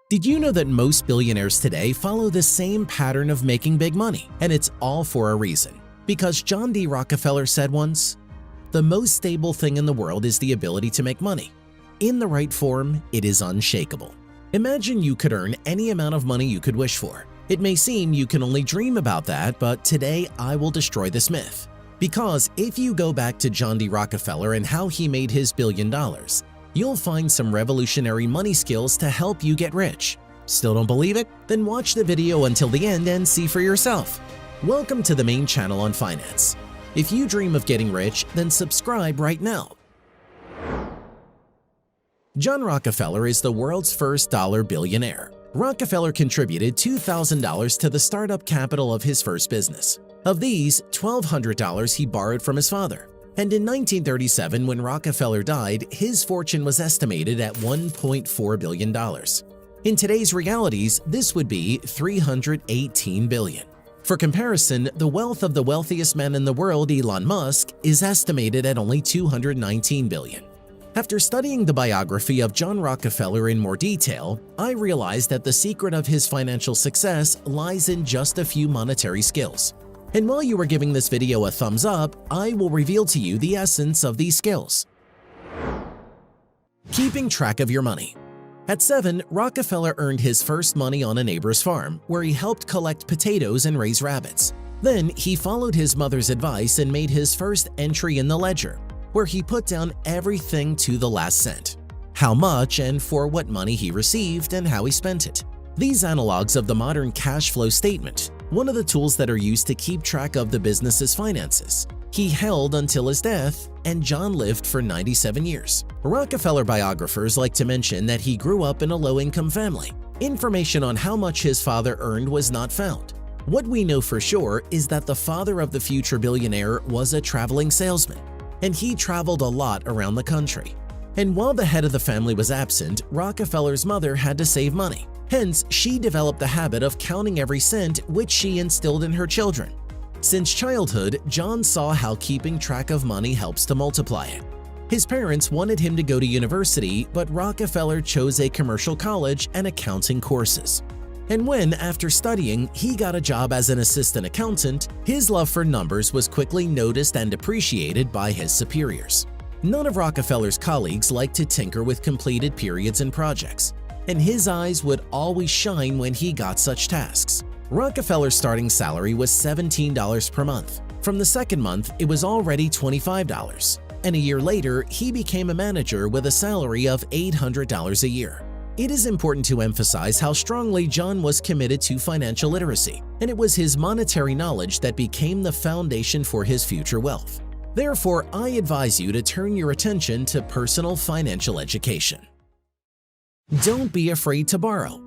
Did you know that most billionaires today follow the same pattern of making big money? And it's all for a reason. Because John D. Rockefeller said once, "The most stable thing in the world is the ability to make money. In the right form, it is unshakable." Imagine you could earn any amount of money you could wish for. It may seem you can only dream about that, but today I will destroy this myth. Because if you go back to John D. Rockefeller and how he made his $1 billion, you'll find some revolutionary money skills to help you get rich. Still don't believe it? Then watch the video until the end and see for yourself. Welcome to the main channel on finance. If you dream of getting rich, then subscribe right now. John Rockefeller is the world's first dollar billionaire. Rockefeller contributed $2,000 to the startup capital of his first business. Of these, $1,200 he borrowed from his father. And in 1937, when Rockefeller died, his fortune was estimated at $1.4 billion. In today's realities, this would be $318 billion. For comparison, the wealth of the wealthiest man in the world, Elon Musk, is estimated at only $219 billion. After studying the biography of John Rockefeller in more detail, I realized that the secret of his financial success lies in just a few monetary skills. And while you are giving this video a thumbs up, I will reveal to you the essence of these skills. Keeping track of your money. At 7, Rockefeller earned his first money on a neighbor's farm, where he helped collect potatoes and raise rabbits. Then he followed his mother's advice and made his first entry in the ledger, where he put down everything to the last cent. How much and for what money he received and how he spent it. These analogs of the modern cash flow statement, one of the tools that are used to keep track of the business's finances. He held until his death, and John lived for 97 years. Rockefeller biographers like to mention that he grew up in a low-income family. Information on how much his father earned was not found. What we know for sure is that the father of the future billionaire was a traveling salesman, and he traveled a lot around the country. And while the head of the family was absent, Rockefeller's mother had to save money. Hence, she developed the habit of counting every cent, which she instilled in her children. Since childhood, John saw how keeping track of money helps to multiply it. His parents wanted him to go to university, but Rockefeller chose a commercial college and accounting courses. And when, after studying, he got a job as an assistant accountant, his love for numbers was quickly noticed and appreciated by his superiors. None of Rockefeller's colleagues liked to tinker with completed periods and projects, and his eyes would always shine when he got such tasks. Rockefeller's starting salary was $17 per month. From the second month, it was already $25, and a year later, he became a manager with a salary of $800 a year. It is important to emphasize how strongly John was committed to financial literacy, and it was his monetary knowledge that became the foundation for his future wealth. Therefore, I advise you to turn your attention to personal financial education. Don't be afraid to borrow.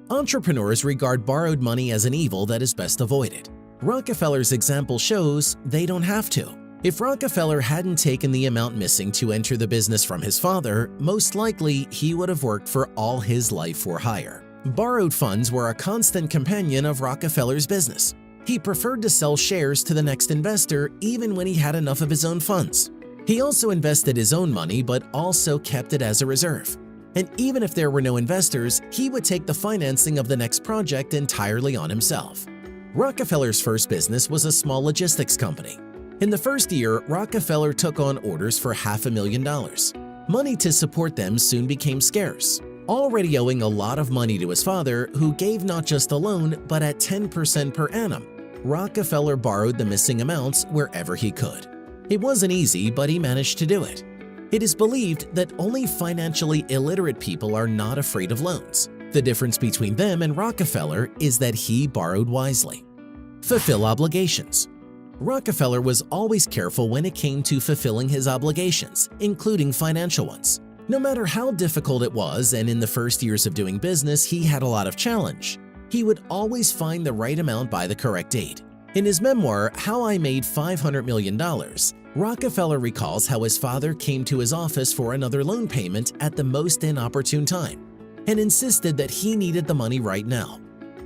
Entrepreneurs regard borrowed money as an evil that is best avoided. Rockefeller's example shows they don't have to. If Rockefeller hadn't taken the amount missing to enter the business from his father, most likely he would have worked for all his life for hire. Borrowed funds were a constant companion of Rockefeller's business. He preferred to sell shares to the next investor even when he had enough of his own funds. He also invested his own money but also kept it as a reserve. And even if there were no investors, he would take the financing of the next project entirely on himself. Rockefeller's first business was a small logistics company. In the first year, Rockefeller took on orders for $500,000. Money to support them soon became scarce. Already owing a lot of money to his father, who gave not just a loan but at 10% per annum, Rockefeller borrowed the missing amounts wherever he could. It wasn't easy, but he managed to do it. It is believed that only financially illiterate people are not afraid of loans. The difference between them and Rockefeller is that he borrowed wisely. Fulfill obligations. Rockefeller was always careful when it came to fulfilling his obligations, including financial ones. No matter how difficult it was, and in the first years of doing business he had a lot of challenge, he would always find the right amount by the correct date. In his memoir, How I Made $500 Million, Rockefeller recalls how his father came to his office for another loan payment at the most inopportune time and insisted that he needed the money right now.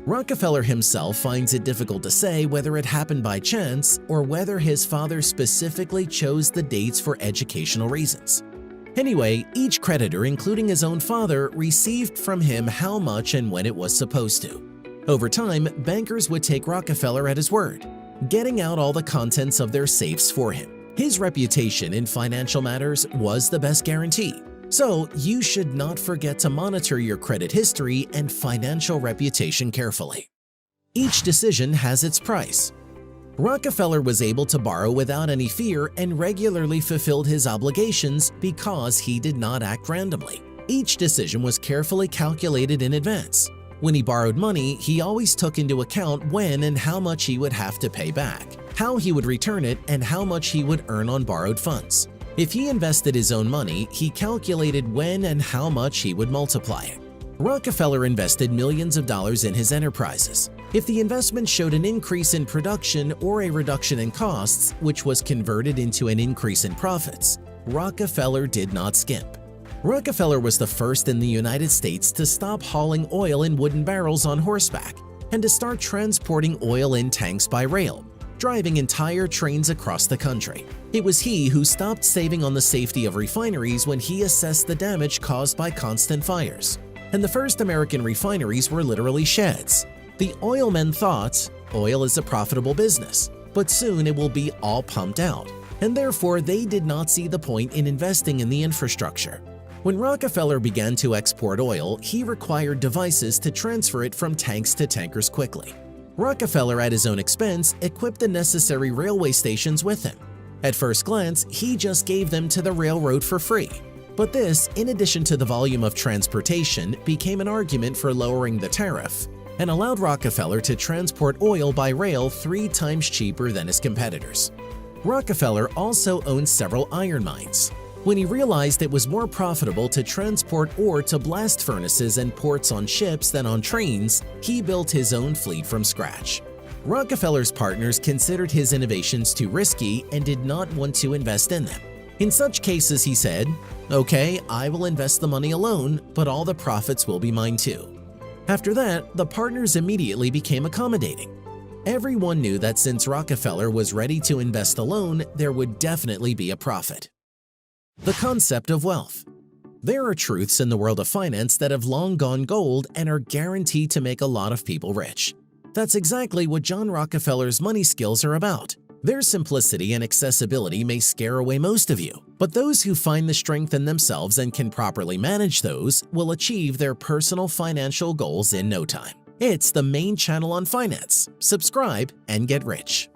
Rockefeller himself finds it difficult to say whether it happened by chance or whether his father specifically chose the dates for educational reasons. Anyway, each creditor, including his own father, received from him how much and when it was supposed to. Over time, bankers would take Rockefeller at his word, getting out all the contents of their safes for him. His reputation in financial matters was the best guarantee. So, you should not forget to monitor your credit history and financial reputation carefully. Each decision has its price. Rockefeller was able to borrow without any fear and regularly fulfilled his obligations because he did not act randomly. Each decision was carefully calculated in advance. When he borrowed money, he always took into account when and how much he would have to pay back, how he would return it, and how much he would earn on borrowed funds. If he invested his own money, he calculated when and how much he would multiply it. Rockefeller invested millions of dollars in his enterprises. If the investment showed an increase in production or a reduction in costs, which was converted into an increase in profits, Rockefeller did not skimp. Rockefeller was the first in the United States to stop hauling oil in wooden barrels on horseback and to start transporting oil in tanks by rail, driving entire trains across the country. It was he who stopped saving on the safety of refineries when he assessed the damage caused by constant fires. And the first American refineries were literally sheds. The oil men thought, oil is a profitable business, but soon it will be all pumped out, and therefore they did not see the point in investing in the infrastructure. When Rockefeller began to export oil, he required devices to transfer it from tanks to tankers quickly. Rockefeller, at his own expense, equipped the necessary railway stations with him. At first glance, he just gave them to the railroad for free. But this, in addition to the volume of transportation, became an argument for lowering the tariff and allowed Rockefeller to transport oil by rail 3 times cheaper than his competitors. Rockefeller also owned several iron mines. When he realized it was more profitable to transport ore to blast furnaces and ports on ships than on trains, he built his own fleet from scratch. Rockefeller's partners considered his innovations too risky and did not want to invest in them. In such cases, he said, "Okay, I will invest the money alone, but all the profits will be mine too." After that, the partners immediately became accommodating. Everyone knew that since Rockefeller was ready to invest alone, there would definitely be a profit. The concept of wealth. There are truths in the world of finance that have long gone gold and are guaranteed to make a lot of people rich. That's exactly what John Rockefeller's money skills are about. Their simplicity and accessibility may scare away most of you, but those who find the strength in themselves and can properly manage those will achieve their personal financial goals in no time. It's the main channel on finance. Subscribe and get rich.